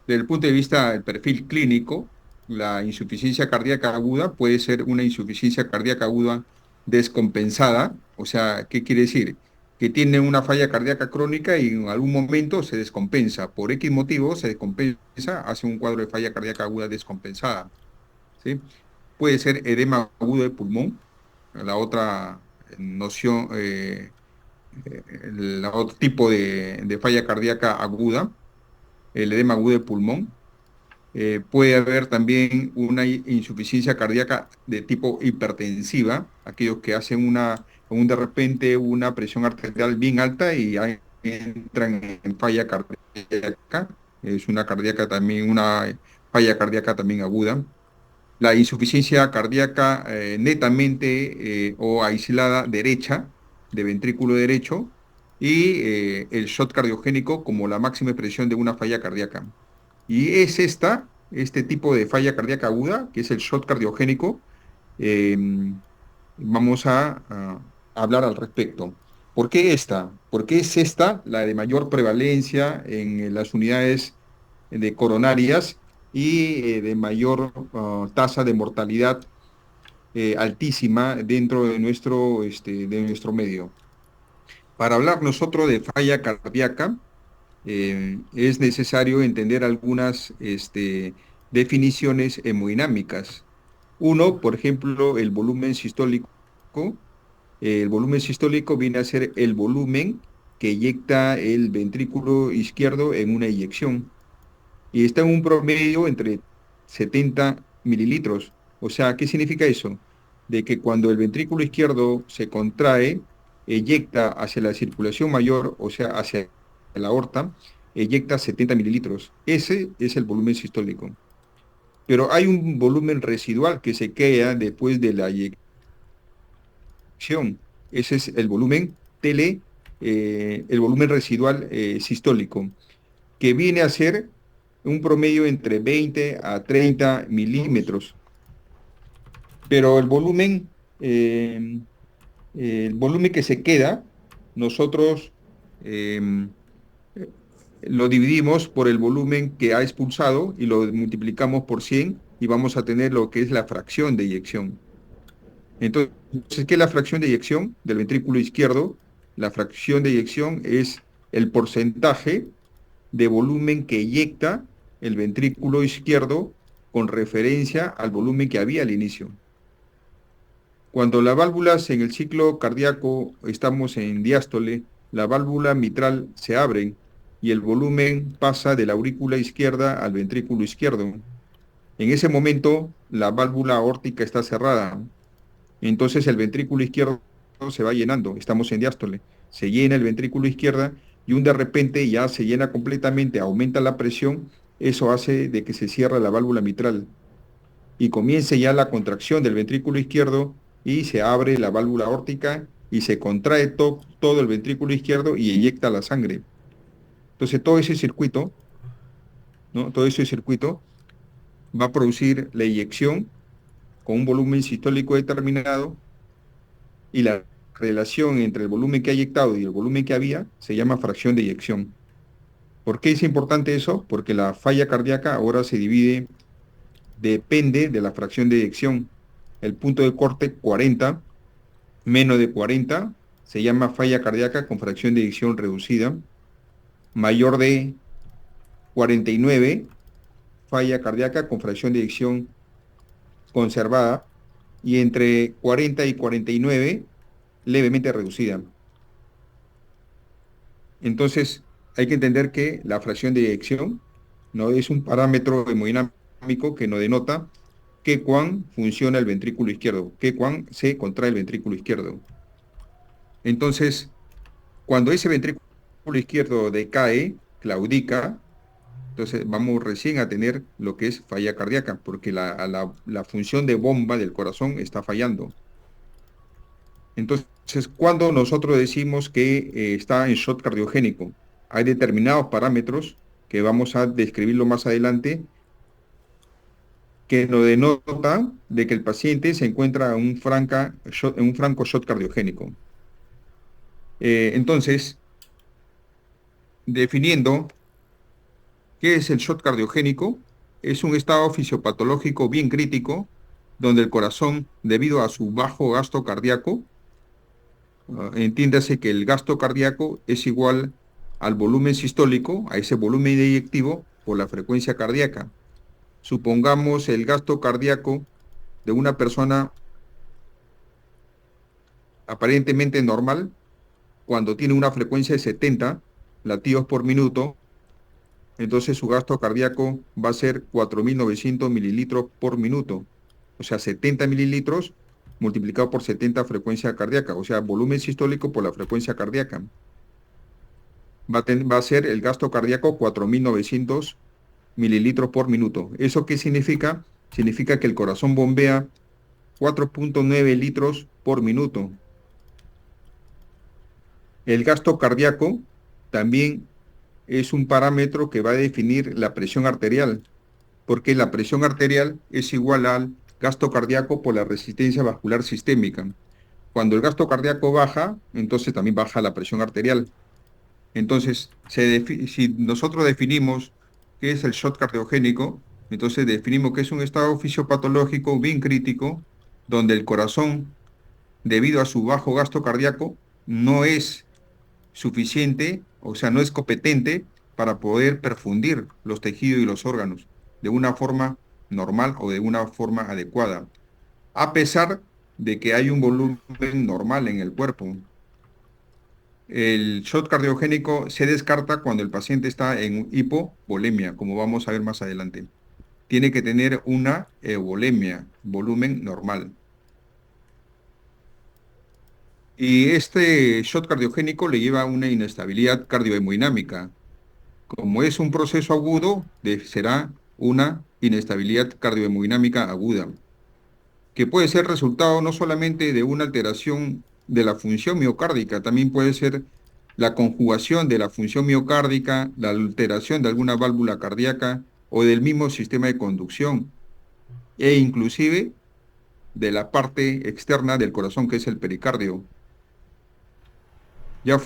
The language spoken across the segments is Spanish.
Desde el punto de vista del perfil clínico, la insuficiencia cardíaca aguda puede ser una insuficiencia cardíaca aguda descompensada. O sea, ¿qué quiere decir? Que tiene una falla cardíaca crónica y en algún momento se descompensa. Por X motivo se descompensa, hace un cuadro de falla cardíaca aguda descompensada. ¿Sí? Puede ser edema agudo de pulmón, la otra noción, el otro tipo de falla cardíaca aguda, el edema agudo de pulmón. Puede haber también una insuficiencia cardíaca de tipo hipertensiva, aquellos que hacen de repente una presión arterial bien alta y ahí entran en falla cardíaca. Es una cardíaca también, una falla cardíaca también aguda. La insuficiencia cardíaca netamente o aislada derecha, de ventrículo derecho, y el shock cardiogénico como la máxima expresión de una falla cardíaca. Y es este tipo de falla cardíaca aguda, que es el shock cardiogénico. eh, Vamos a hablar al respecto. ¿Por qué esta? ¿Por qué es esta la de mayor prevalencia en las unidades de coronarias y de mayor tasa de mortalidad altísima dentro de nuestro medio? Para hablar nosotros de falla cardíaca, es necesario entender algunas definiciones hemodinámicas. Uno, por ejemplo, el volumen sistólico. El volumen sistólico viene a ser el volumen que eyecta el ventrículo izquierdo en una eyección. Y está en un promedio entre 70 mililitros. O sea, ¿qué significa eso? De que cuando el ventrículo izquierdo se contrae, eyecta hacia la circulación mayor, o sea, hacia la aorta, eyecta 70 mililitros. Ese es el volumen sistólico. Pero hay un volumen residual que se queda después de la eyección. Ese es el volumen el volumen residual sistólico, que viene a ser un promedio entre 20 a 30 milímetros. Pero el volumen que se queda, nosotros em, lo dividimos por el volumen que ha expulsado y lo multiplicamos por 100 y vamos a tener lo que es la fracción de eyección. Entonces, ¿qué es la fracción de eyección del ventrículo izquierdo? La fracción de eyección es el porcentaje de volumen que eyecta el ventrículo izquierdo con referencia al volumen que había al inicio. Cuando las válvulas en el ciclo cardíaco estamos en diástole, la válvula mitral se abre y el volumen pasa de la aurícula izquierda al ventrículo izquierdo. En ese momento, la válvula aórtica está cerrada. Entonces el ventrículo izquierdo se va llenando. Estamos en diástole. Se llena el ventrículo izquierda y un de repente ya se llena completamente, aumenta la presión. Eso hace de que se cierre la válvula mitral y comience ya la contracción del ventrículo izquierdo y se abre la válvula aórtica y se contrae todo el ventrículo izquierdo y eyecta la sangre. Entonces todo ese circuito, ¿no? Todo ese circuito va a producir la eyección con un volumen sistólico determinado y la relación entre el volumen que ha eyectado y el volumen que había se llama fracción de eyección. ¿Por qué es importante eso? Porque la falla cardíaca ahora se divide, depende de la fracción de eyección. El punto de corte 40 menos de 40 se llama falla cardíaca con fracción de eyección reducida. Mayor de 49, falla cardíaca con fracción de eyección conservada. Y entre 40 y 49, levemente reducida. Entonces, hay que entender que la fracción de eyección no es un parámetro hemodinámico que nos denota qué cuán funciona el ventrículo izquierdo, qué cuán se contrae el ventrículo izquierdo. Entonces, cuando ese ventrículo izquierdo decae, claudica, entonces vamos recién a tener lo que es falla cardíaca, porque la función de bomba del corazón está fallando. Entonces, cuando nosotros decimos que está en shock cardiogénico, hay determinados parámetros que vamos a describirlo más adelante, que nos denota de que el paciente se encuentra en un franco shock cardiogénico. Entonces, definiendo ¿Qué es el shock cardiogénico? Es un estado fisiopatológico bien crítico, donde el corazón, debido a su bajo gasto cardíaco, entiéndase que el gasto cardíaco es igual al volumen sistólico, a ese volumen eyectivo, por la frecuencia cardíaca. Supongamos el gasto cardíaco de una persona aparentemente normal, cuando tiene una frecuencia de 70 latidos por minuto, entonces su gasto cardíaco va a ser 4.900 mililitros por minuto. O sea, 70 mililitros multiplicado por 70 frecuencia cardíaca, o sea, volumen sistólico por la frecuencia cardíaca. Va a ser el gasto cardíaco 4.900 mililitros por minuto. ¿Eso qué significa? Significa que el corazón bombea 4.9 litros por minuto. El gasto cardíaco también es un parámetro que va a definir la presión arterial, porque la presión arterial es igual al gasto cardíaco por la resistencia vascular sistémica. Cuando el gasto cardíaco baja, entonces también baja la presión arterial. Entonces, si nosotros definimos qué es el shock cardiogénico, entonces definimos que es un estado fisiopatológico bien crítico, donde el corazón, debido a su bajo gasto cardíaco, no es suficiente, o sea, no es competente para poder perfundir los tejidos y los órganos de una forma normal o de una forma adecuada, a pesar de que hay un volumen normal en el cuerpo. El shock cardiogénico se descarta cuando el paciente está en hipovolemia, como vamos a ver más adelante. Tiene que tener una euvolemia, volumen normal. Y este shock cardiogénico le lleva a una inestabilidad cardiohemodinámica. Como es un proceso agudo, será una inestabilidad cardiohemodinámica aguda, que puede ser resultado no solamente de una alteración de la función miocárdica, también puede ser la conjugación de la función miocárdica, la alteración de alguna válvula cardíaca o del mismo sistema de conducción, e inclusive de la parte externa del corazón, que es el pericardio. Ya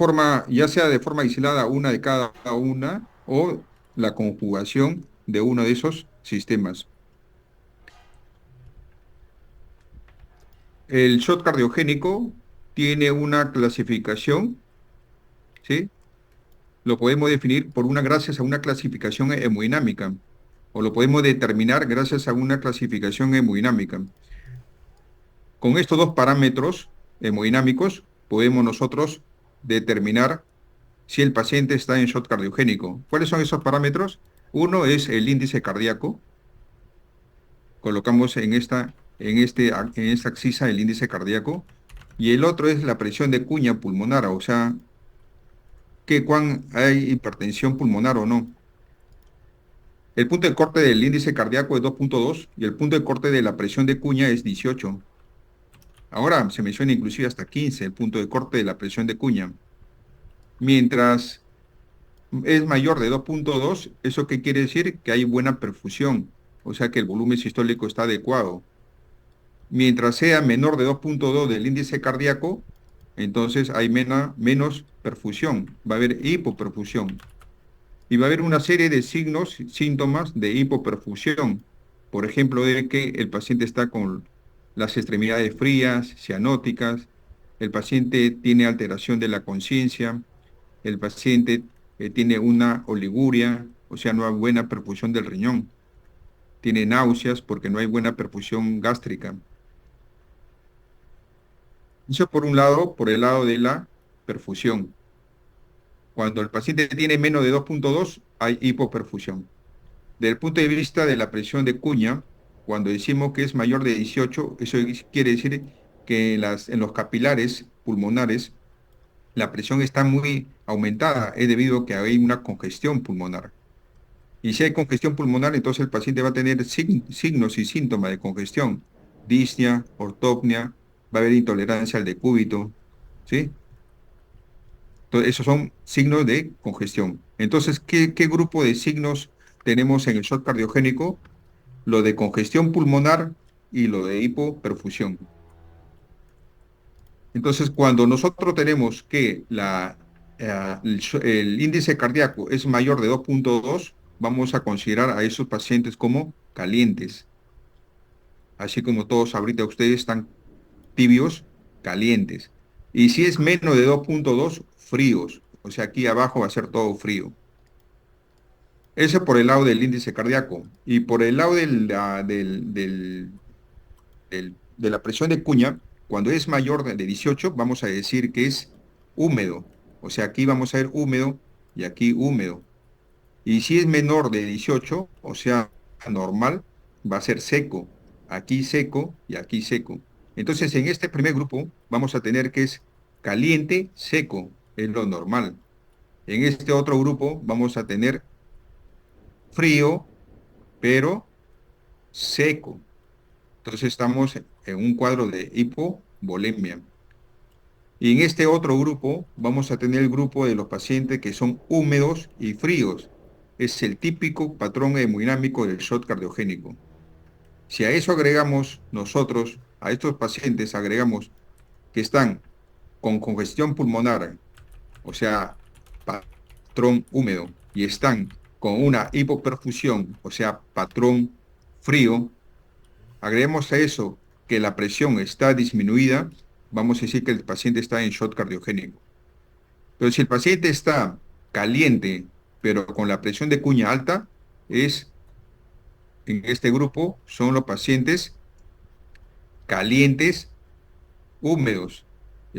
sea de forma aislada una de cada una o la conjugación de uno de esos sistemas. El shock cardiogénico tiene una clasificación, ¿sí? Lo podemos definir gracias a una clasificación hemodinámica, o lo podemos determinar gracias a una clasificación hemodinámica. Con estos dos parámetros hemodinámicos podemos nosotros determinar si el paciente está en shock cardiogénico. ¿Cuáles son esos parámetros? Uno es el índice cardíaco. Colocamos en esta axis el índice cardíaco. Y el otro es la presión de cuña pulmonar, o sea, cuán hay hipertensión pulmonar o no. El punto de corte del índice cardíaco es 2.2 y el punto de corte de la presión de cuña es 18. Ahora se menciona inclusive hasta 15 el punto de corte de la presión de cuña. Mientras es mayor de 2.2, ¿eso qué quiere decir? Que hay buena perfusión, o sea que el volumen sistólico está adecuado. Mientras sea menor de 2.2 del índice cardíaco, entonces hay menos perfusión, va a haber hipoperfusión. Y va a haber una serie de síntomas de hipoperfusión. Por ejemplo, de que el paciente está con las extremidades frías, cianóticas, el paciente tiene alteración de la conciencia, el paciente tiene una oliguria, o sea, no hay buena perfusión del riñón, tiene náuseas porque no hay buena perfusión gástrica. Eso por un lado, por el lado de la perfusión. Cuando el paciente tiene menos de 2.2, hay hipoperfusión. Desde el punto de vista de la presión de cuña, cuando decimos que es mayor de 18, eso quiere decir que en los capilares pulmonares la presión está muy aumentada, es debido a que hay una congestión pulmonar. Y si hay congestión pulmonar, entonces el paciente va a tener signos y síntomas de congestión, disnea, ortopnea, va a haber intolerancia al decúbito, ¿sí? Entonces, esos son signos de congestión. Entonces, ¿qué grupo de signos tenemos en el shock cardiogénico? Lo de congestión pulmonar y lo de hipoperfusión. Entonces, cuando nosotros tenemos que el índice cardíaco es mayor de 2.2, vamos a considerar a esos pacientes como calientes. Así como todos ahorita ustedes están tibios, calientes. Y si es menos de 2.2, fríos. O sea, aquí abajo va a ser todo frío. Eso por el lado del índice cardíaco. Y por el lado de la presión de cuña, cuando es mayor de 18, vamos a decir que es húmedo. O sea, aquí vamos a ver húmedo y aquí húmedo. Y si es menor de 18, o sea, normal, va a ser seco. Aquí seco y aquí seco. Entonces, en este primer grupo vamos a tener que es caliente, seco, es lo normal. En este otro grupo vamos a tener frío, pero seco. Entonces estamos en un cuadro de hipovolemia. Y en este otro grupo vamos a tener el grupo de los pacientes que son húmedos y fríos. Es el típico patrón hemodinámico del shock cardiogénico. Si a eso agregamos nosotros, a estos pacientes agregamos que están con congestión pulmonar, o sea, patrón húmedo, y están con una hipoperfusión, o sea, patrón frío, agreguemos a eso que la presión está disminuida, vamos a decir que el paciente está en shock cardiogénico. Pero si el paciente está caliente, pero con la presión de cuña alta, en este grupo son los pacientes calientes, húmedos.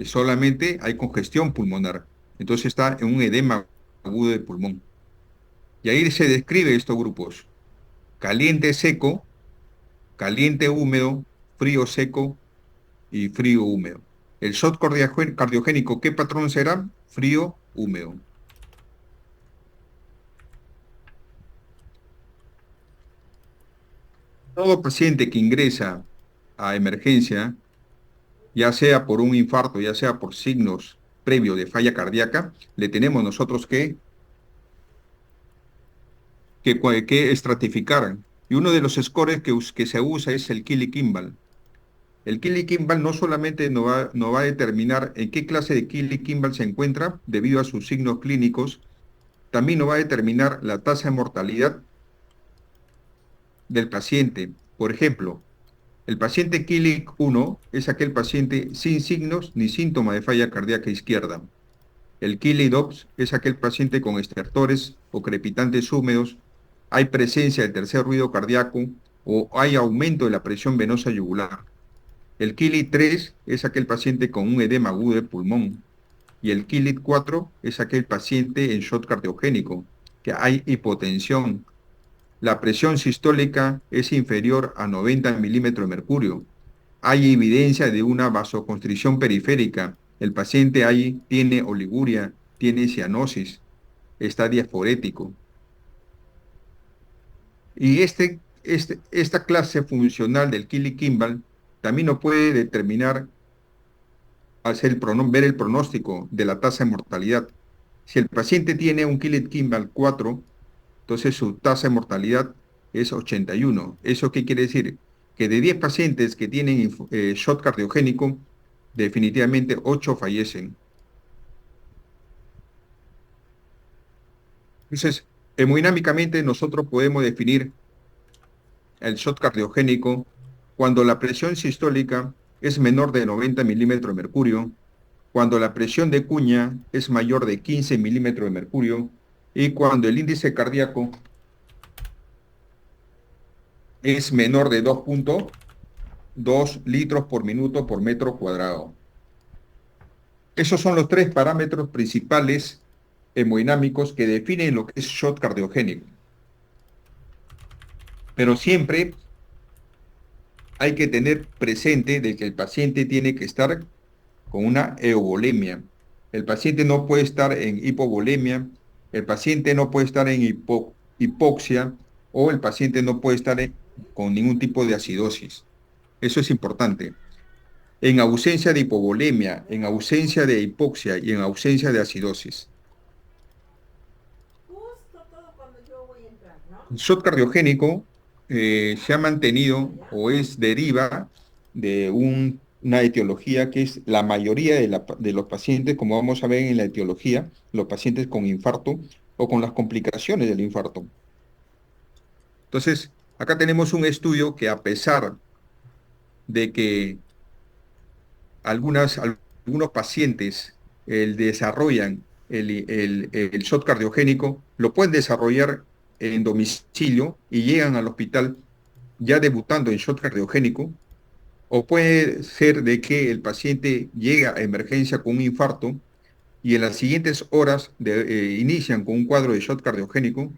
Solamente hay congestión pulmonar. Entonces está en un edema agudo de pulmón. Y ahí se describe estos grupos. Caliente seco, caliente húmedo, frío seco y frío húmedo. El shock cardiogénico, ¿qué patrón será? Frío húmedo. Todo paciente que ingresa a emergencia, ya sea por un infarto, ya sea por signos previos de falla cardíaca, le tenemos nosotros que estratificar. Y uno de los scores que se usa es el Killy-Kimball. El Killy-Kimball no solamente no va a determinar en qué clase de Killy-Kimball se encuentra debido a sus signos clínicos, también nos va a determinar la tasa de mortalidad del paciente. Por ejemplo, el paciente Killick 1 es aquel paciente sin signos ni síntomas de falla cardíaca izquierda. El Killick 2 es aquel paciente con estertores o crepitantes húmedos, hay presencia del tercer ruido cardíaco o hay aumento de la presión venosa yugular. El Killick 3 es aquel paciente con un edema agudo de pulmón. Y el Killick 4 es aquel paciente en shock cardiogénico, que hay hipotensión. La presión sistólica es inferior a 90 milímetros de mercurio. Hay evidencia de una vasoconstricción periférica. El paciente ahí tiene oliguria, tiene cianosis, está diaforético. Y esta clase funcional del Killick-Kimball también nos puede determinar, ver el pronóstico de la tasa de mortalidad. Si el paciente tiene un Killick-Kimball 4, entonces su tasa de mortalidad es 81. ¿Eso qué quiere decir? Que de 10 pacientes que tienen shock cardiogénico, definitivamente 8 fallecen. Entonces, hemodinámicamente nosotros podemos definir el shock cardiogénico cuando la presión sistólica es menor de 90 milímetros de mercurio, cuando la presión de cuña es mayor de 15 milímetros de mercurio y cuando el índice cardíaco es menor de 2.2 litros por minuto por metro cuadrado. Esos son los tres parámetros principales hemodinámicos que definen lo que es shock cardiogénico. Pero siempre hay que tener presente de que el paciente tiene que estar con una euvolemia. El paciente no puede estar en hipovolemia, el paciente no puede estar en hipoxia o el paciente no puede estar con ningún tipo de acidosis. Eso es importante. En ausencia de hipovolemia, en ausencia de hipoxia y en ausencia de acidosis. El shock cardiogénico se ha mantenido o deriva de una etiología que es la mayoría de los pacientes, como vamos a ver en la etiología, los pacientes con infarto o con las complicaciones del infarto. Entonces, acá tenemos un estudio que a pesar de que algunos pacientes desarrollan el shock cardiogénico, lo pueden desarrollar en domicilio y llegan al hospital ya debutando en shock cardiogénico, o puede ser de que el paciente llega a emergencia con un infarto y en las siguientes horas inician con un cuadro de shock cardiogénico,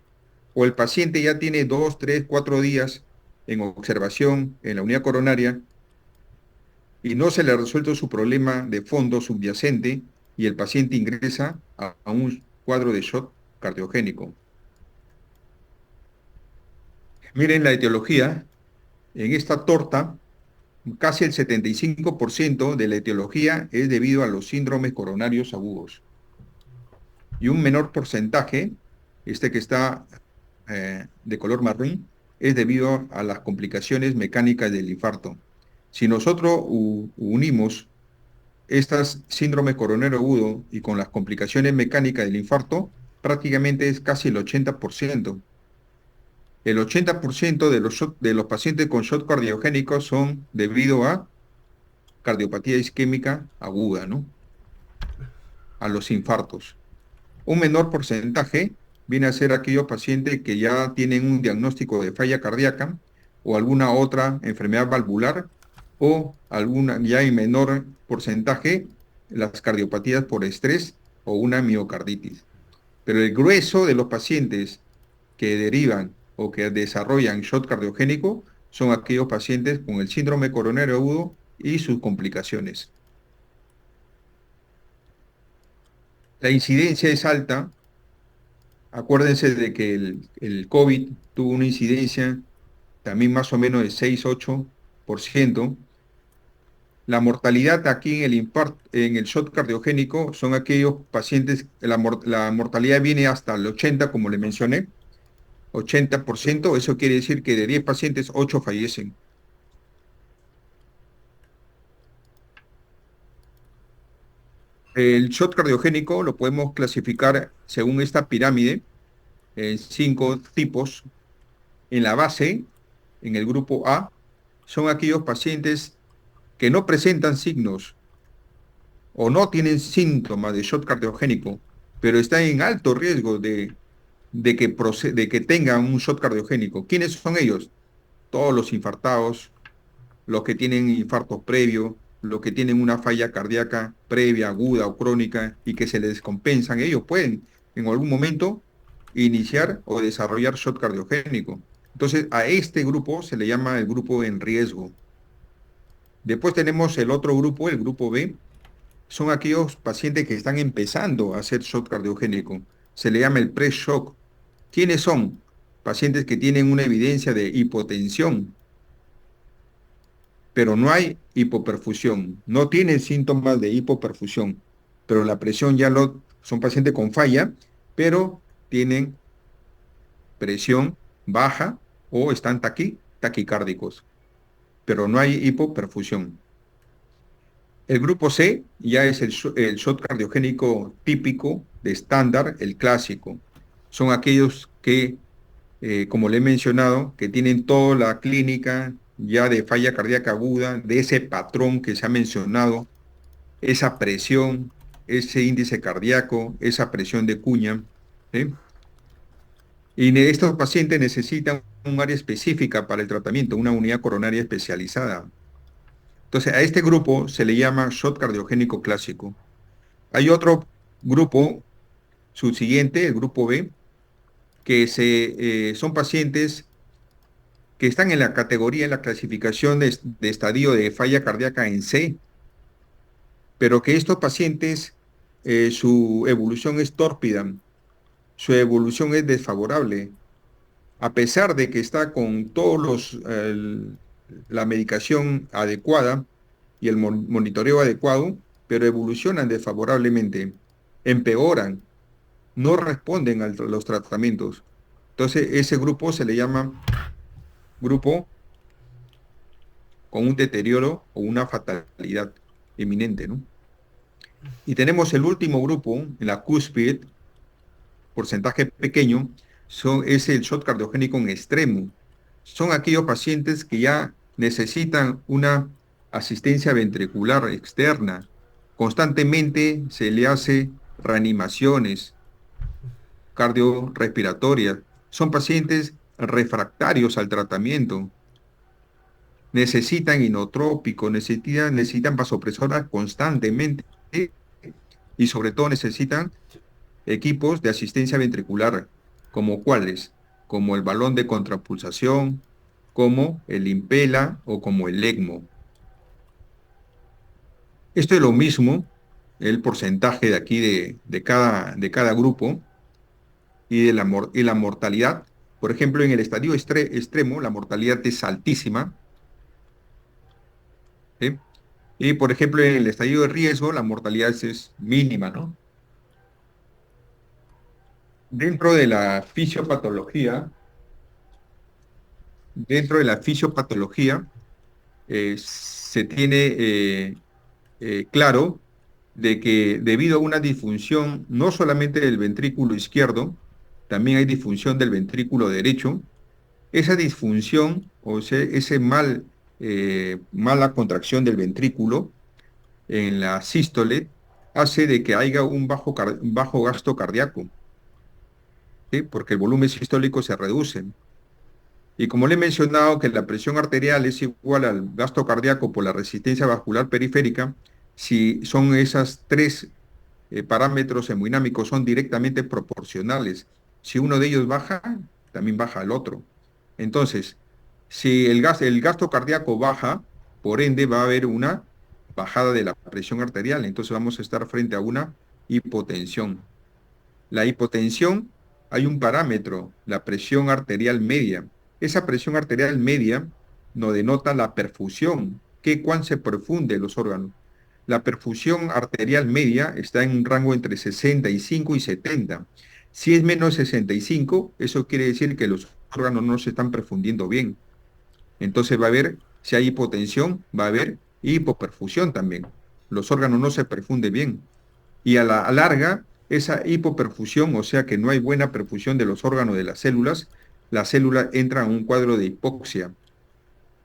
o el paciente ya tiene 2, 3, 4 días en observación en la unidad coronaria y no se le ha resuelto su problema de fondo subyacente y el paciente ingresa a un cuadro de shock cardiogénico. Miren la etiología, en esta torta, casi el 75% de la etiología es debido a los síndromes coronarios agudos. Y un menor porcentaje, este que está de color marrón, es debido a las complicaciones mecánicas del infarto. Si nosotros unimos estas síndrome coronario agudo y con las complicaciones mecánicas del infarto, prácticamente es casi el 80%. El 80% de los pacientes con shock cardiogénico son debido a cardiopatía isquémica aguda, ¿no? A los infartos. Un menor porcentaje viene a ser aquellos pacientes que ya tienen un diagnóstico de falla cardíaca o alguna otra enfermedad valvular o alguna, ya en menor porcentaje, las cardiopatías por estrés o una miocarditis. Pero el grueso de los pacientes que derivan o que desarrollan shock cardiogénico son aquellos pacientes con el síndrome coronario agudo y sus complicaciones. La incidencia es alta. Acuérdense de que el COVID tuvo una incidencia también más o menos de 6-8%. La mortalidad aquí en el shock cardiogénico son aquellos pacientes, la mortalidad viene hasta el 80, como le mencioné, 80%, eso quiere decir que de 10 pacientes, 8 fallecen. El shock cardiogénico lo podemos clasificar según esta pirámide en 5 tipos. En la base, en el grupo A, son aquellos pacientes que no presentan signos o no tienen síntomas de shock cardiogénico, pero están en alto riesgo de que tengan un shock cardiogénico. ¿Quiénes son ellos? Todos los infartados, los que tienen infartos previos, los que tienen una falla cardíaca previa, aguda o crónica y que se les descompensan. Ellos pueden en algún momento iniciar o desarrollar shock cardiogénico. Entonces, a este grupo se le llama el grupo en riesgo. Después tenemos el otro grupo, el grupo B, son aquellos pacientes que están empezando a hacer shock cardiogénico. Se le llama el pre-shock. ¿Quiénes son? Pacientes que tienen una evidencia de hipotensión, pero no hay hipoperfusión. No tienen síntomas de hipoperfusión, pero la presión son pacientes con falla, pero tienen presión baja o están taquicárdicos, pero no hay hipoperfusión. El grupo C ya es el shock cardiogénico típico de estándar, el clásico. Son aquellos que, como le he mencionado, que tienen toda la clínica ya de falla cardíaca aguda, de ese patrón que se ha mencionado, esa presión, ese índice cardíaco, esa presión de cuña, ¿sí? Y estos pacientes necesitan un área específica para el tratamiento, una unidad coronaria especializada. Entonces, a este grupo se le llama shock cardiogénico clásico. Hay otro grupo, subsiguiente, el grupo B, que son pacientes que están en la categoría, en la clasificación de estadio de falla cardíaca en C, pero que estos pacientes, su evolución es tórpida, su evolución es desfavorable, a pesar de que está con la medicación adecuada y el monitoreo adecuado, pero evolucionan desfavorablemente, empeoran, no responden a los tratamientos. Entonces, ese grupo se le llama grupo con un deterioro o una fatalidad inminente, ¿no? Y tenemos el último grupo, en la cúspide, porcentaje pequeño, es el shock cardiogénico en extremo. son aquellos pacientes que ya necesitan una asistencia ventricular externa. Constantemente se le hace reanimaciones cardiorrespiratorias. Son pacientes refractarios al tratamiento. Necesitan inotrópicos, necesitan vasopresoras constantemente y sobre todo necesitan equipos de asistencia ventricular, como cuáles, como el balón de contrapulsación, como el Impela o como el ECMO. Esto es lo mismo, el porcentaje de aquí de cada grupo y la mortalidad. Por ejemplo, en el estadio extremo, la mortalidad es altísima, ¿sí? Y, por ejemplo, en el estadio de riesgo, la mortalidad es mínima, ¿no? Dentro de la fisiopatología, dentro de la fisiopatología, se tiene claro de que debido a una disfunción no solamente del ventrículo izquierdo, también hay disfunción del ventrículo derecho. Esa disfunción, o sea, mala contracción del ventrículo en la sístole, hace de que haya un bajo gasto cardíaco, ¿sí? Porque el volumen sistólico se reduce. Y como le he mencionado que la presión arterial es igual al gasto cardíaco por la resistencia vascular periférica, si son esas tres parámetros hemodinámicos son directamente proporcionales. Si uno de ellos baja, también baja el otro. Entonces, si el gasto cardíaco baja, por ende va a haber una bajada de la presión arterial. Entonces vamos a estar frente a una hipotensión. La hipotensión, hay un parámetro, la presión arterial media. Esa presión arterial media nos denota la perfusión, cuán se perfunde los órganos. La perfusión arterial media está en un rango entre 65 y 70. Si es menos de 65, eso quiere decir que los órganos no se están perfundiendo bien. Entonces va a haber, si hay hipotensión, va a haber hipoperfusión también. Los órganos no se perfunden bien. Y a la larga, esa hipoperfusión, o sea que no hay buena perfusión de los órganos de las células entran en un cuadro de hipoxia.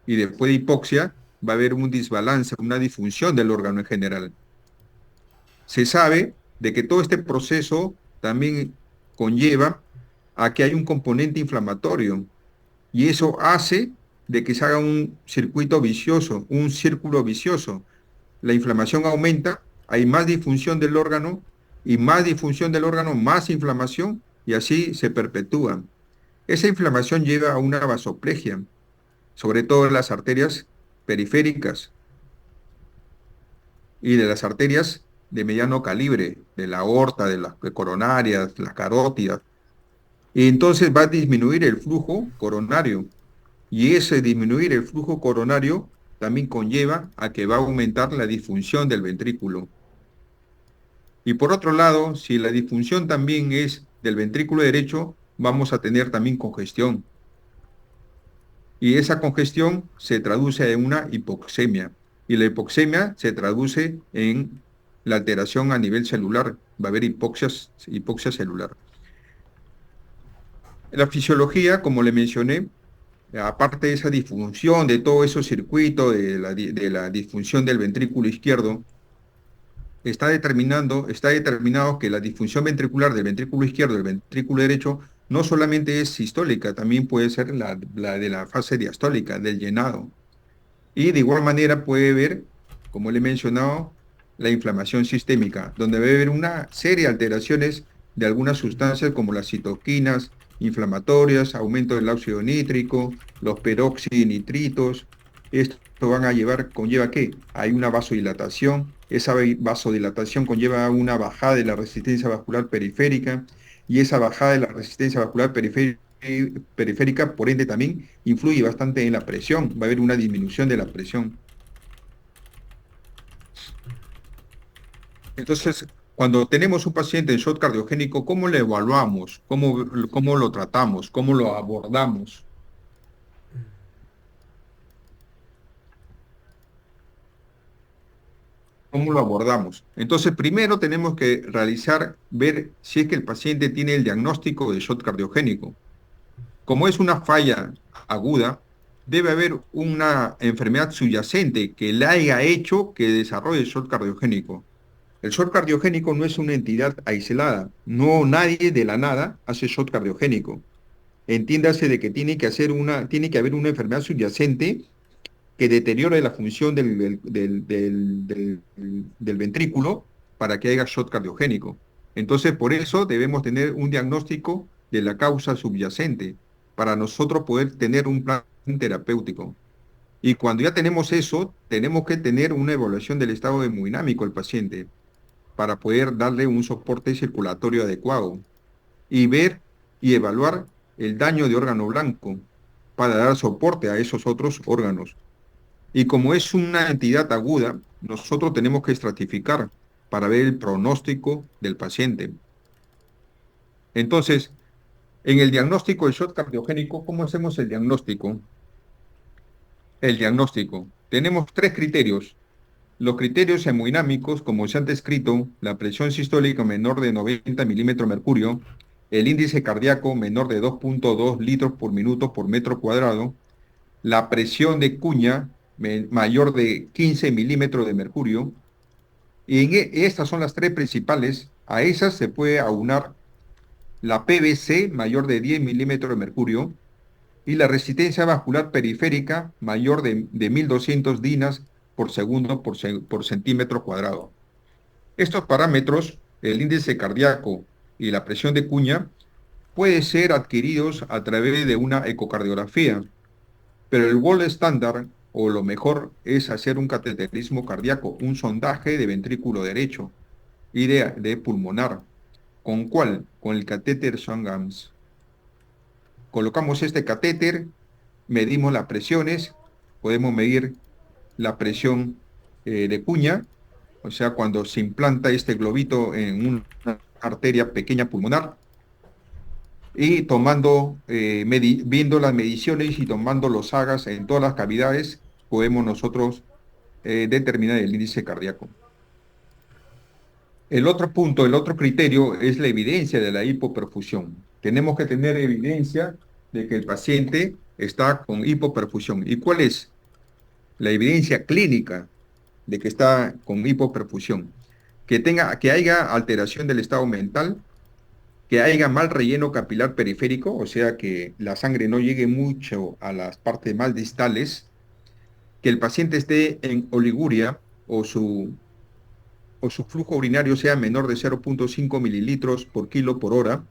Y después de hipoxia va a haber un desbalance, una disfunción del órgano en general. Se sabe de que todo este proceso también conlleva a que hay un componente inflamatorio y eso hace de que se haga un circuito vicioso, un círculo vicioso. La inflamación aumenta, hay más disfunción del órgano y más disfunción del órgano, más inflamación y así se perpetúa. Esa inflamación lleva a una vasoplegia, sobre todo en las arterias periféricas y de las arterias de mediano calibre, de la aorta, de las coronarias, las carótidas. Y entonces va a disminuir el flujo coronario. Y ese disminuir el flujo coronario también conlleva a que va a aumentar la disfunción del ventrículo. Y por otro lado, si la disfunción también es del ventrículo derecho, vamos a tener también congestión. Y esa congestión se traduce en una hipoxemia. Y la hipoxemia se traduce en la alteración a nivel celular. Va a haber hipoxia celular. La fisiología, como le mencioné, aparte de esa disfunción, de todo ese circuito, de la disfunción del ventrículo izquierdo, está determinado que la disfunción ventricular del ventrículo izquierdo y del ventrículo derecho no solamente es sistólica, también puede ser la de la fase diastólica, del llenado. Y de igual manera puede haber, como le he mencionado, la inflamación sistémica, donde debe haber una serie de alteraciones de algunas sustancias como las citoquinas inflamatorias, aumento del óxido nítrico, los peroxinitritos. Esto conlleva ¿qué? Hay una vasodilatación, esa vasodilatación conlleva una bajada de la resistencia vascular periférica y esa bajada de la resistencia vascular periférica, por ende, también influye bastante en la presión. Va a haber una disminución de la presión. Entonces, cuando tenemos un paciente en shock cardiogénico, ¿cómo le evaluamos? ¿Cómo lo tratamos? ¿Cómo lo abordamos? ¿Cómo lo abordamos? Entonces, primero tenemos que ver si es que el paciente tiene el diagnóstico de shock cardiogénico. Como es una falla aguda, debe haber una enfermedad subyacente que le haya hecho que desarrolle el shock cardiogénico. El shock cardiogénico no es una entidad aislada. No, nadie de la nada hace shock cardiogénico. Entiéndase de que tiene que haber una enfermedad subyacente que deteriore la función del ventrículo para que haya shock cardiogénico. Entonces, por eso debemos tener un diagnóstico de la causa subyacente para nosotros poder tener un plan terapéutico. Y cuando ya tenemos eso, tenemos que tener una evaluación del estado hemodinámico del paciente para poder darle un soporte circulatorio adecuado y ver y evaluar el daño de órgano blanco para dar soporte a esos otros órganos. Y como es una entidad aguda, nosotros tenemos que estratificar para ver el pronóstico del paciente. Entonces, en el diagnóstico del shock cardiogénico, ¿cómo hacemos el diagnóstico? El diagnóstico. Tenemos tres criterios. Los criterios hemodinámicos, como se han descrito, la presión sistólica menor de 90 milímetros de mercurio, el índice cardíaco menor de 2.2 litros por minuto por metro cuadrado, la presión de cuña mayor de 15 milímetros de mercurio, y estas son las tres principales. A esas se puede aunar la PVC mayor de 10 milímetros de mercurio y la resistencia vascular periférica mayor de 1200 dinas por segundo por centímetro cuadrado. Estos parámetros, el índice cardíaco y la presión de cuña, pueden ser adquiridos a través de una ecocardiografía, pero el gold estándar o lo mejor es hacer un cateterismo cardíaco, un sondaje de ventrículo derecho y de pulmonar. ¿Con cuál? Con el catéter Swan-Ganz. Colocamos este catéter, medimos las presiones, podemos medir la presión de cuña, o sea, cuando se implanta este globito en una arteria pequeña pulmonar, y viendo las mediciones y tomando los agas en todas las cavidades, podemos nosotros determinar el índice cardíaco. El otro punto, el otro criterio es la evidencia de la hipoperfusión. Tenemos que tener evidencia de que el paciente está con hipoperfusión. ¿Y cuál es la evidencia clínica de que está con hipoperfusión? Que haya alteración del estado mental, que haya mal relleno capilar periférico, o sea, que la sangre no llegue mucho a las partes más distales, que el paciente esté en oliguria o su flujo urinario sea menor de 0.5 mililitros por kilo por hora,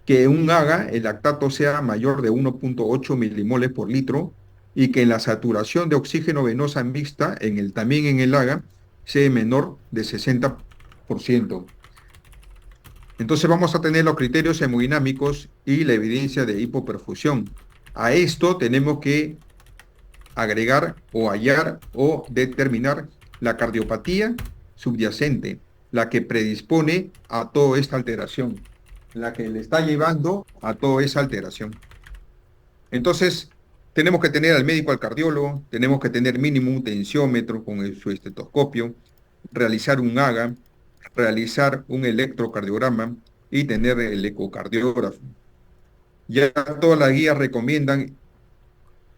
que un AGA, el lactato, sea mayor de 1.8 milimoles por litro y que la saturación de oxígeno venosa mixta también en el AGA sea menor de 60%. Entonces vamos a tener los criterios hemodinámicos y la evidencia de hipoperfusión. A esto tenemos que agregar o hallar o determinar la cardiopatía subyacente, la que predispone a toda esta alteración, la que le está llevando a toda esa alteración. Entonces, tenemos que tener al médico, al cardiólogo, tenemos que tener mínimo un tensiómetro con su estetoscopio, realizar un AGA, realizar un electrocardiograma y tener el ecocardiógrafo. Ya todas las guías recomiendan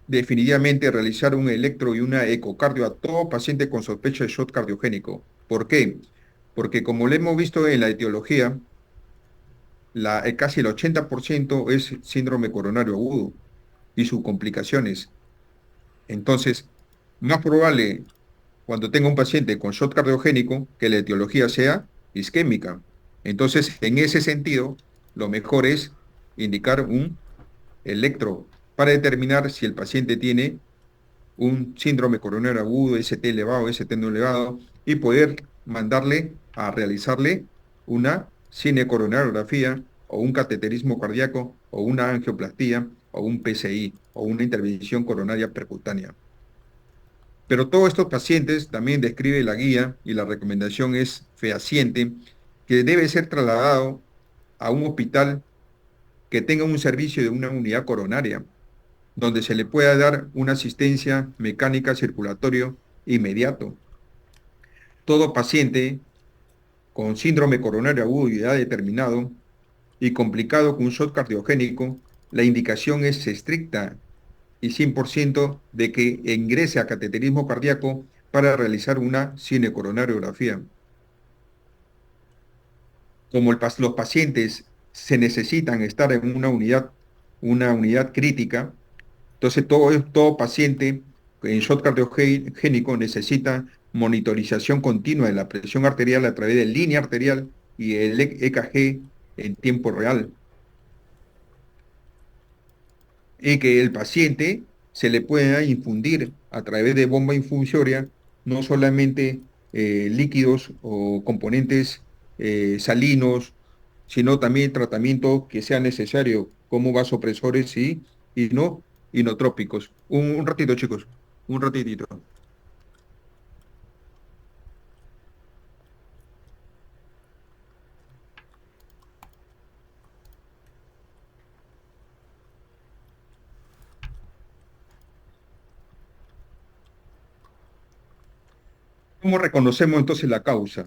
definitivamente realizar un electro y una ecocardio a todo paciente con sospecha de shock cardiogénico. ¿Por qué? Porque como lo hemos visto en la etiología, casi el 80% es síndrome coronario agudo y sus complicaciones. Entonces, más probable cuando tenga un paciente con shock cardiogénico que la etiología sea isquémica. Entonces, en ese sentido, lo mejor es indicar un electro para determinar si el paciente tiene un síndrome coronario agudo, ST elevado, ST no elevado, y poder mandarle a realizarle una cinecoronariografía o un cateterismo cardíaco o una angioplastía o un PCI o una intervención coronaria percutánea. Pero todos estos pacientes también describe la guía y la recomendación es fehaciente que debe ser trasladado a un hospital que tenga un servicio de una unidad coronaria, donde se le pueda dar una asistencia mecánica circulatorio inmediato. Todo paciente con síndrome coronario agudo y edad determinado y complicado con un shock cardiogénico, la indicación es estricta y 100% de que ingrese a cateterismo cardíaco para realizar una cinecoronariografía. Como los pacientes se necesitan estar en una unidad crítica, entonces todo paciente en shock cardiogénico necesita monitorización continua de la presión arterial a través de línea arterial y el EKG en tiempo real. Y que el paciente se le pueda infundir a través de bomba infusoria no solamente líquidos o componentes salinos, sino también tratamiento que sea necesario, como vasopresores y no inotrópicos. Un ratito, chicos, un ratitito. ¿Cómo reconocemos entonces la causa?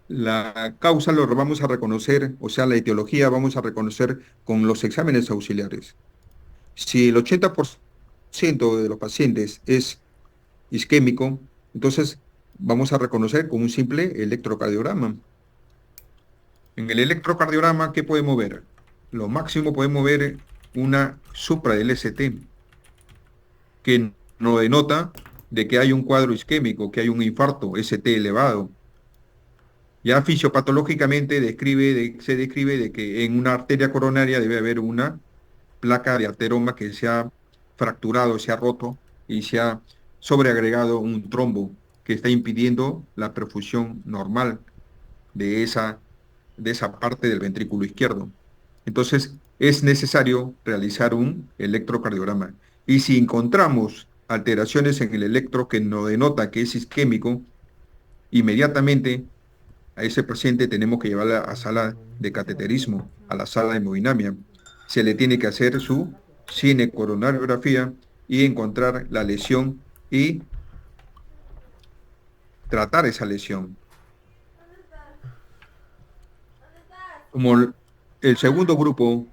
La causa lo vamos a reconocer, o sea, la etiología vamos a reconocer con los exámenes auxiliares. Si el 80% de los pacientes es isquémico, entonces vamos a reconocer con un simple electrocardiograma. En el electrocardiograma, ¿qué podemos ver? Lo máximo podemos ver una supra del ST, que nos denota de que hay un cuadro isquémico, que hay un infarto, ST elevado. Ya fisiopatológicamente se describe de que en una arteria coronaria debe haber una placa de ateroma que se ha fracturado, se ha roto y se ha sobreagregado un trombo que está impidiendo la perfusión normal de esa parte del ventrículo izquierdo. Entonces, es necesario realizar un electrocardiograma. Y si encontramos alteraciones en el electro que nos denota que es isquémico, inmediatamente a ese paciente tenemos que llevarla a sala de cateterismo, a la sala de hemodinamia. Se le tiene que hacer su cinecoronariografía y encontrar la lesión y tratar esa lesión. Como el segundo grupo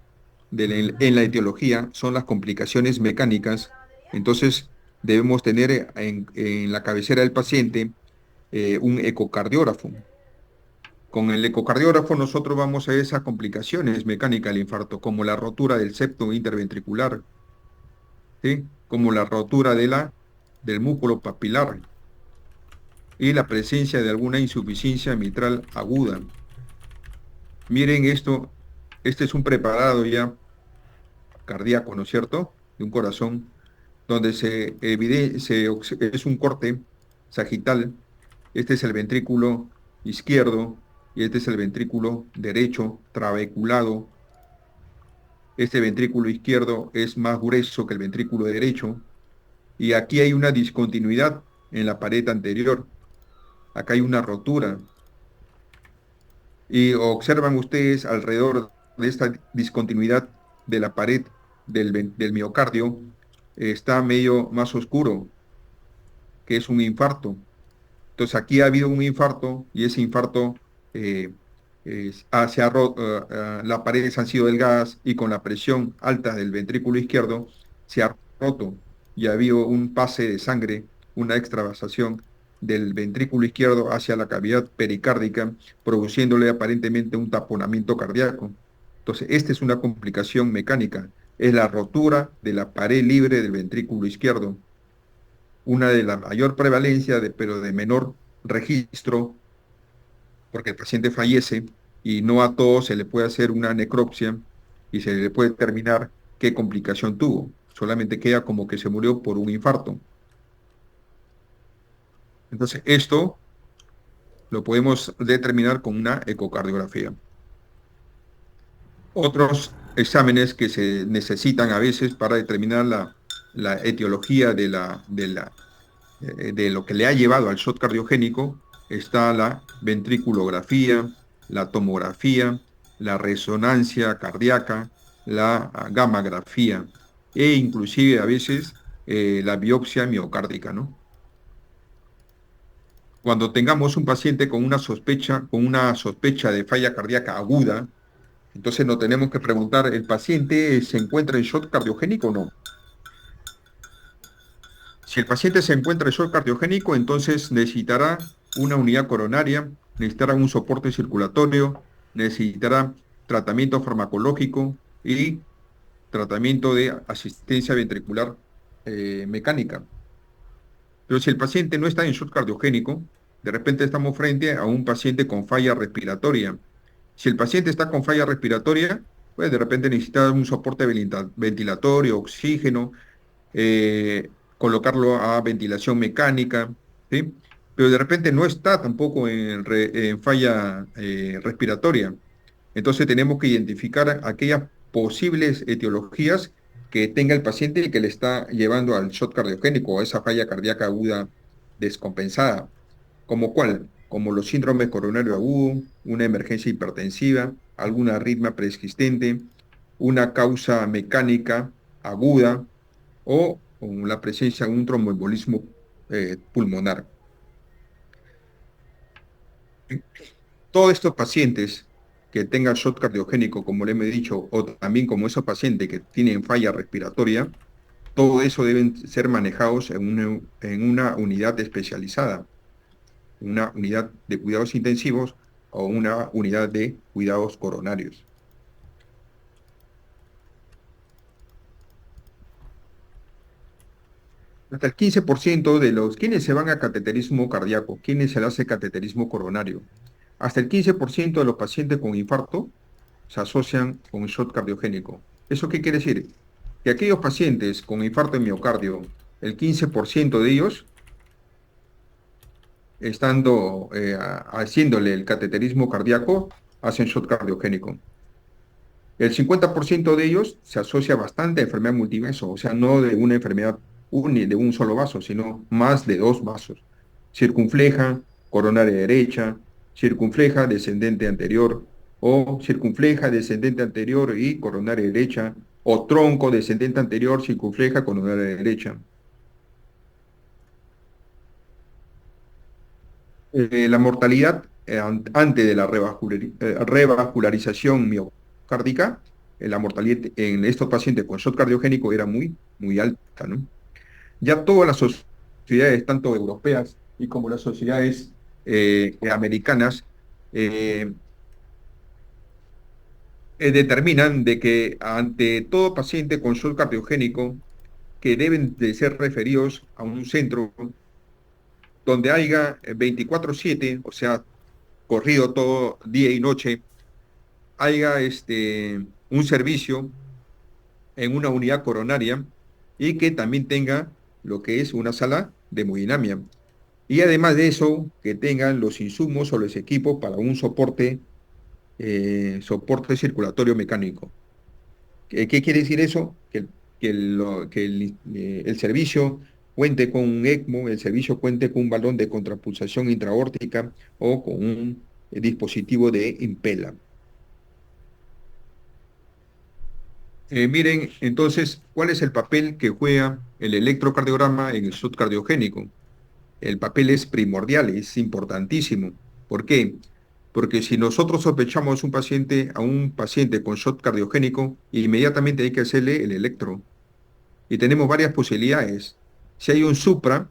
en la etiología son las complicaciones mecánicas, entonces debemos tener en la cabecera del paciente un ecocardiógrafo. Con el ecocardiógrafo nosotros vamos a esas complicaciones mecánicas del infarto, como la rotura del septo interventricular, ¿sí? Como la rotura del músculo papilar y la presencia de alguna insuficiencia mitral aguda. Miren esto, este es un preparado ya cardíaco, ¿no es cierto? De un corazón, donde es un corte sagital. Este es el ventrículo izquierdo y este es el ventrículo derecho, trabeculado. Este ventrículo izquierdo es más grueso que el ventrículo derecho y aquí hay una discontinuidad en la pared anterior. Acá hay una rotura y observan ustedes alrededor de esta discontinuidad de la pared del miocardio, está medio más oscuro, que es un infarto. Entonces aquí ha habido un infarto y ese infarto las paredes han sido delgadas y con la presión alta del ventrículo izquierdo se ha roto y ha habido un pase de sangre, una extravasación del ventrículo izquierdo hacia la cavidad pericárdica, produciéndole aparentemente un taponamiento cardíaco. Entonces, esta es una complicación mecánica, es la rotura de la pared libre del ventrículo izquierdo, una de la mayor prevalencia, pero de menor registro, porque el paciente fallece y no a todos se le puede hacer una necropsia y se le puede determinar qué complicación tuvo. Solamente queda como que se murió por un infarto. Entonces, esto lo podemos determinar con una ecocardiografía. Otros exámenes que se necesitan a veces para determinar la etiología de lo que le ha llevado al shock cardiogénico está la ventriculografía, la tomografía, la resonancia cardíaca, la gammagrafía e inclusive a veces la biopsia miocárdica, ¿no? Cuando tengamos un paciente con una sospecha de falla cardíaca aguda, entonces nos tenemos que preguntar, ¿el paciente se encuentra en shock cardiogénico o no? Si el paciente se encuentra en shock cardiogénico, entonces necesitará una unidad coronaria, necesitará un soporte circulatorio, necesitará tratamiento farmacológico y tratamiento de asistencia ventricular mecánica. Pero si el paciente no está en shock cardiogénico, de repente estamos frente a un paciente con falla respiratoria. Si el paciente está con falla respiratoria, pues de repente necesita un soporte ventilatorio, oxígeno, colocarlo a ventilación mecánica, ¿sí? Pero de repente no está tampoco en falla respiratoria. Entonces tenemos que identificar aquellas posibles etiologías que tenga el paciente y que le está llevando al shock cardiogénico o a esa falla cardíaca aguda descompensada. ¿Como cuál? Como los síndromes coronario agudo, una emergencia hipertensiva, alguna arritmia preexistente, una causa mecánica aguda o con la presencia de un tromboembolismo pulmonar. Todos estos pacientes que tengan shock cardiogénico, como le he dicho, o también como esos pacientes que tienen falla respiratoria, todo eso deben ser manejados en una unidad especializada, una unidad de cuidados intensivos o una unidad de cuidados coronarios. Hasta el 15% de los quienes se van a cateterismo cardíaco, quienes se le hace cateterismo coronario, hasta el 15% de los pacientes con infarto se asocian con shock cardiogénico. ¿Eso qué quiere decir? Que aquellos pacientes con infarto de miocardio, el 15% de ellos, estando haciéndole el cateterismo cardíaco, hacen shock cardiogénico. El 50% de ellos se asocia bastante a enfermedad multivaso, o sea, no de una enfermedad de un solo vaso, sino más de dos vasos. Circunfleja, coronaria derecha, circunfleja descendente anterior, o circunfleja descendente anterior y coronaria derecha, o tronco descendente anterior, circunfleja, coronaria derecha. La mortalidad antes de la revascularización miocárdica, la mortalidad en estos pacientes con shock cardiogénico era muy, muy alta, ¿no? Ya todas las sociedades, tanto europeas y como las sociedades americanas, eh, determinan de que ante todo paciente con shock cardiogénico, que deben de ser referidos a un centro donde haya 24/7, o sea, corrido todo día y noche, haya un servicio en una unidad coronaria y que también tenga lo que es una sala de hemodinamia. Y además de eso, que tengan los insumos o los equipos para un soporte circulatorio mecánico. ¿Qué quiere decir eso? Que el servicio cuente con un ECMO, el servicio cuente con un balón de contrapulsación intraórtica o con un dispositivo de Impella. Miren, entonces, ¿cuál es el papel que juega el electrocardiograma en el shock cardiogénico? El papel es primordial, es importantísimo. ¿Por qué? Porque si nosotros sospechamos a un paciente con shock cardiogénico, inmediatamente hay que hacerle el electro. Y tenemos varias posibilidades. Si hay un supra,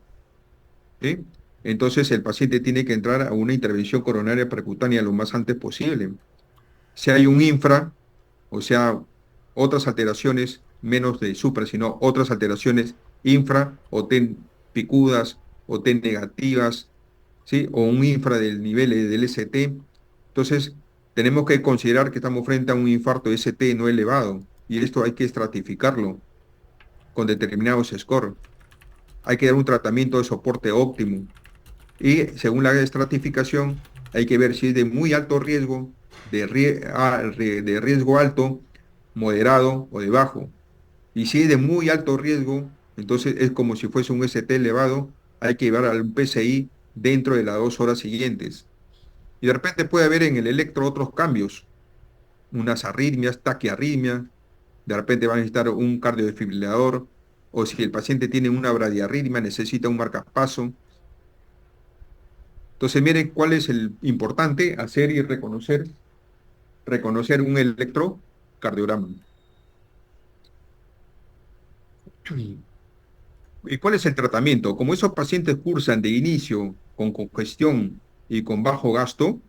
¿sí? Entonces el paciente tiene que entrar a una intervención coronaria percutánea lo más antes posible. Si hay un infra, o sea, otras alteraciones, menos de supra, sino otras alteraciones infra o T picudas o T negativas, ¿sí? O un infra del nivel del ST. Entonces, tenemos que considerar que estamos frente a un infarto ST no elevado y esto hay que estratificarlo con determinados scores. Hay que dar un tratamiento de soporte óptimo y según la estratificación hay que ver si es de muy alto riesgo, de riesgo alto, moderado o de bajo. Y si es de muy alto riesgo, entonces es como si fuese un ST elevado, hay que llevar al PCI dentro de las 2 horas siguientes. Y de repente puede haber en el electro otros cambios, unas arritmias, taquiarritmia, de repente va a necesitar un cardiodesfibrilador, o si el paciente tiene una bradiarritmia, necesita un marcapaso. Entonces, miren cuál es el importante hacer y reconocer un electrocardiograma. ¿Y cuál es el tratamiento? Como esos pacientes cursan de inicio con congestión y con bajo gasto,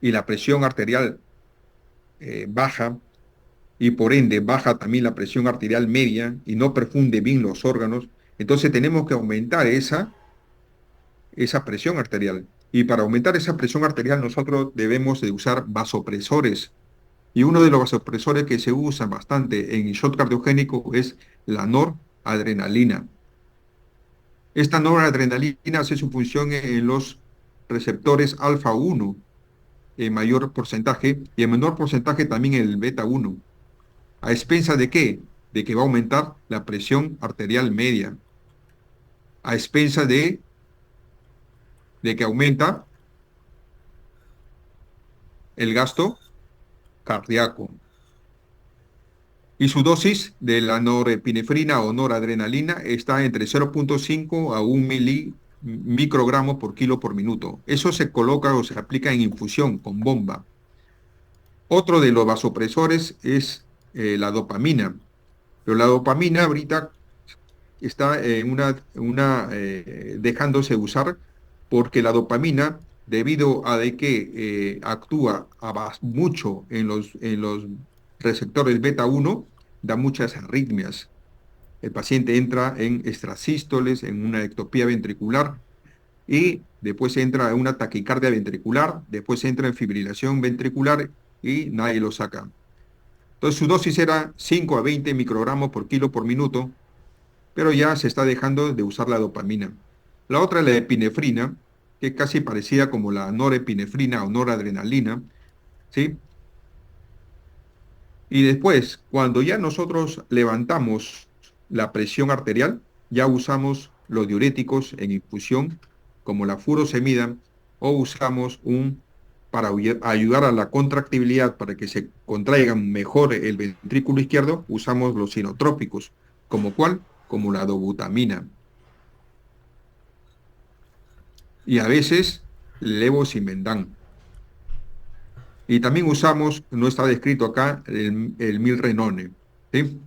y la presión arterial baja, y por ende baja también la presión arterial media y no perfunde bien los órganos, entonces tenemos que aumentar esa presión arterial. Y para aumentar esa presión arterial nosotros debemos de usar vasopresores. Y uno de los vasopresores que se usa bastante en el shock cardiogénico es la noradrenalina. Esta noradrenalina hace su función en los receptores alfa 1 en mayor porcentaje y en menor porcentaje también en el beta 1. ¿A expensas de qué? De que va a aumentar la presión arterial media. A expensas de que aumenta el gasto cardíaco. Y su dosis de la norepinefrina o noradrenalina está entre 0,5 a 1 microgramos por kilo por minuto. Eso se coloca o se aplica en infusión con bomba. Otro de los vasopresores es la dopamina. Pero la dopamina ahorita está en dejándose usar porque la dopamina, debido a de que actúa mucho en los receptores beta 1, da muchas arritmias. El paciente entra en extrasístoles, en una ectopía ventricular y después entra en una taquicardia ventricular, después entra en fibrilación ventricular y nadie lo saca. Entonces su dosis era 5 a 20 microgramos por kilo por minuto, pero ya se está dejando de usar la dopamina. La otra es la epinefrina, que es casi parecida como la norepinefrina o noradrenalina, ¿sí? Y después, cuando ya nosotros levantamos la presión arterial, ya usamos los diuréticos en infusión, como la furosemida, o usamos para ayudar a la contractibilidad, para que se contraiga mejor el ventrículo izquierdo, usamos los sinotrópicos, como cuál, como la dobutamina. Y a veces levosimendan. Y también usamos, no está descrito acá, el milrenone, ¿sí?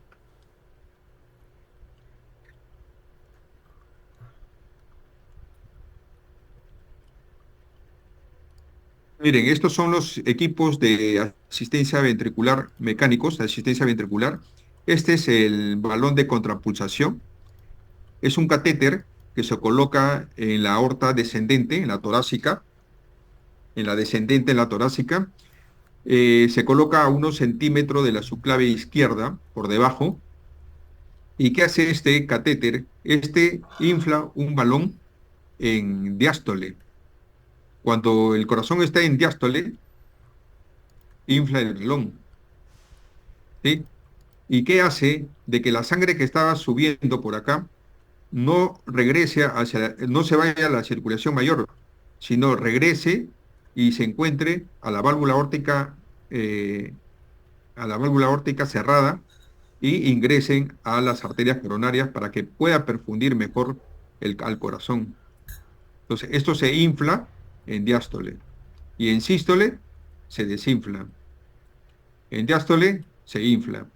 Miren, estos son los equipos de asistencia ventricular mecánicos, de asistencia ventricular. Este es el balón de contrapulsación. Es un catéter que se coloca en la aorta descendente, en la torácica, en la descendente, en la torácica. Se coloca a unos centímetros de la subclave izquierda, por debajo. ¿Y qué hace este catéter? Este infla un balón en diástole. Cuando el corazón está en diástole, infla el balón, ¿sí? ¿Y qué hace? De que la sangre que estaba subiendo por acá no regrese no se vaya a la circulación mayor, sino regrese y se encuentre eh, a la válvula aórtica cerrada y ingresen a las arterias coronarias para que pueda perfundir mejor al corazón. Entonces, esto se infla en diástole y en sístole se desinfla. En diástole se infla,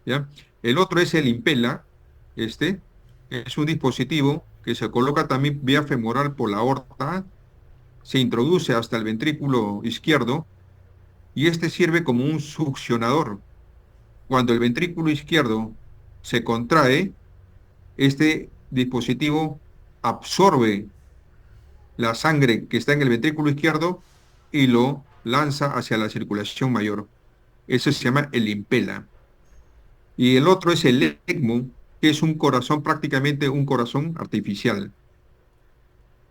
¿ya? El otro es el impela. Este es un dispositivo que se coloca también vía femoral por la aorta, se introduce hasta el ventrículo izquierdo y este sirve como un succionador. Cuando el ventrículo izquierdo se contrae, este dispositivo absorbe la sangre que está en el ventrículo izquierdo y lo lanza hacia la circulación mayor. Eso se llama el impela. Y el otro es el ECMO, que es un corazón, prácticamente un corazón artificial,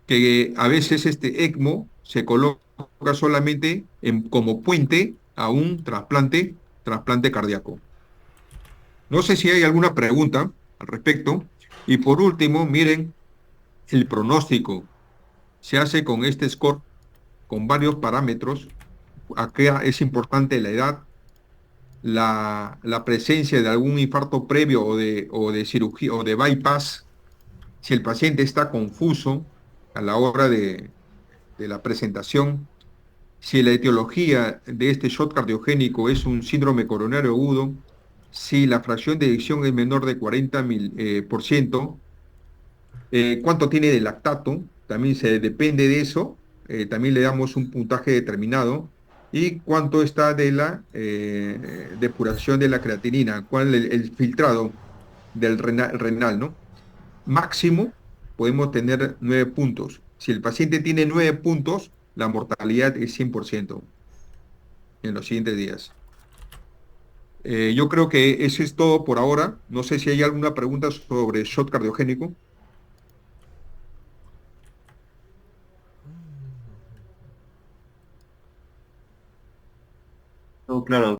que a veces este ECMO se coloca solamente como puente a un trasplante cardíaco. No sé si hay alguna pregunta al respecto. Y por último, miren, el pronóstico se hace con este score, con varios parámetros. Acá es importante la edad, la presencia de algún infarto previo o de cirugía o de bypass, si el paciente está confuso a la hora de la presentación, si la etiología de este shock cardiogénico es un síndrome coronario agudo, Si la fracción de eyección es menor de 40 por ciento, cuánto tiene de lactato, también se depende de eso, también le damos un puntaje determinado, y cuánto está de la depuración de la creatinina, cuál es el filtrado del renal, ¿no? Máximo podemos tener 9 puntos. Si el paciente tiene 9 puntos, la mortalidad es 100% en los siguientes días. Yo creo que eso es todo por ahora. No sé si hay alguna pregunta sobre shock cardiogénico. Todo claro.